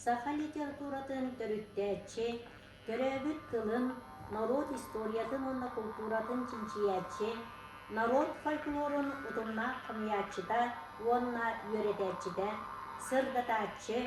Саха литературатын төрүттәче, төрөбүт тылын, народ историятын онна культуратын чинчияче, народ фольклорун утумна камиячыда, онна үйретәчіде, сырдатачы,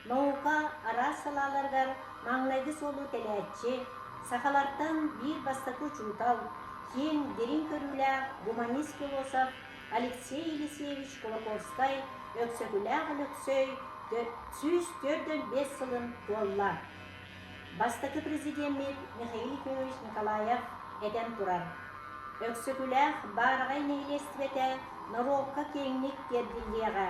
наука ара салаларгар маңнайды солу теләче, сахалардан bir бастакы чутал, кен дерин көрүлә гуманист философ Алексей Елисеевич Кулаковскай өксөкүләг өксөй сүз 4-5 сылын туалла. Бастакы президент Михаил Ефимович Николаев этен турар. Өксөкүләг баргай нейлестибете наровка кеңник кердилдияга,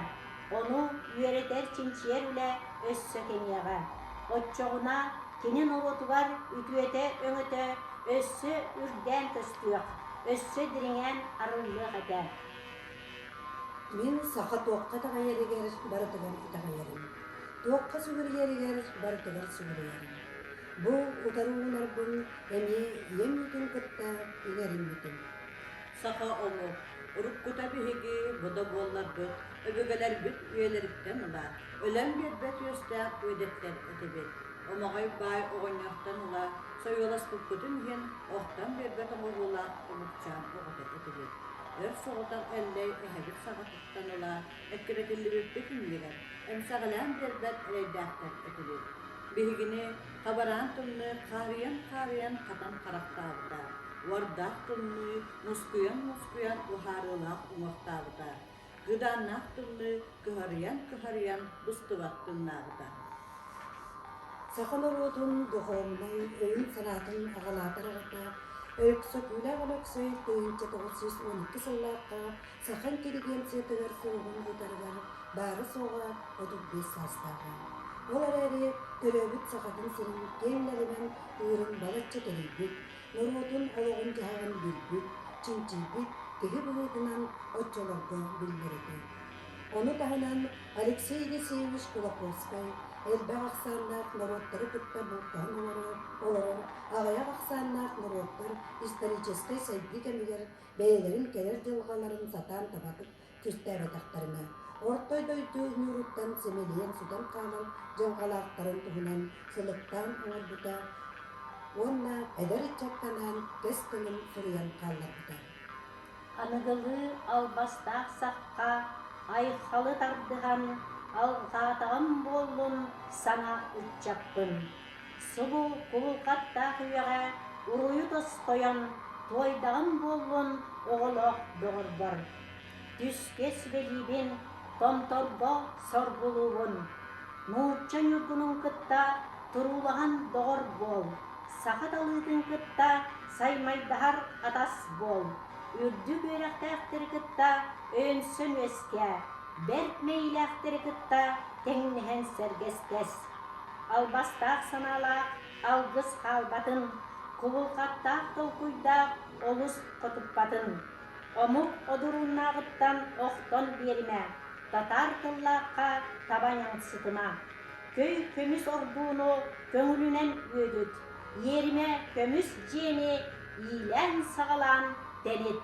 onu үйретер чинчер үле өссө-кеңияга. Отчоғына кені народугар үтүете өңөтө өссө үрден төстүөк, өссө диринген арыллык эте. Мен саха тоққа таға ерегер барытыгар итаға ерім. Тоққа сүгір ерегер барытыгар сүгір ерім. Бұл ұтаруғынар бұл әме ем үтін кытта егерім үтін. Саха оңу, ұрыққыта бігеге бұда боллар бұд, өбігелер бүт үйелеріктен ұла, өлен бет бет өстәк өйдеттер өтебет. Омағай бай оғыняқтан ұла, сойолас бұққытын ген, оқтан бербет оңуғыла ұмықчан оғытет өтебет. Өр соғытан әлләй әхәбіт сағатықтан ұла, әккіретілі бөтті күнлеген, әмсағылан бербет әлейдәқтер өтебет. Бігіне қабаран тұнны қариян қатан қарақтауыда, вардақ тұнны мұскуян ұхарылақ ұмақтауыда, ғыданнақ тұнны күхариян бұстываттыннағыда. Сахан оротун духовнай өйін санатын ағалатарағыта, өксөкүләг өксөй 1912 сыллаққа сахан келегенсетігір суығын ұтарғар бары соға 35 састағы. Олар әрі төлөбіт сақатын сенің кемлерімен үйрін балатчы төлейбіт, нұротун олығын жағын білбіт, чинчибіт, кегі бұғытынан отчоларды білдірді. Оны тағынан Алексей Елисеевич Кулаковскай элбәг ақсаннақ народтары күтті бұлттан олар, ағаяқ ақсаннақ народтар историческай сайбі кәмегер бәйелерін келер жылғаларын сатан табатып күстәбі тақтарына. Ортой дойду нүруттан семелиен судан қалал жылғалақтарын тұғынан сылықтан оңырбыта, онна әдер итчаттанан кәстінің сұриян қалларбыта. Анығылы албастақ саққа айқалы тардыған алғатағым болын сана үтчаппын. Сұлу құлқатта құяға ұройы тос қоян тойдағым болын оғылық доғыр бар. Түскес белейбен томторға сор болуын. Нұрчан үргінің күтта тұрулаған доғыр бол. Сақат алығын күтта саймайдағар атас бол. Үрді бөрәқтәқтір күтта өнсін өске. Бәрт мейләқтір күтта тәңніхен сәргестес. Албастақ саналақ, алғыз қалбатын, құбылқаттақ толқуйдақ олыс құтыппатын. Омық одыруннағыттан оқтон беріме, татар тыллаққа табаняң сытыма. Көй көміс ордуыны көңілінен өдіт, еріме көміс жені илән сағалан дәнет.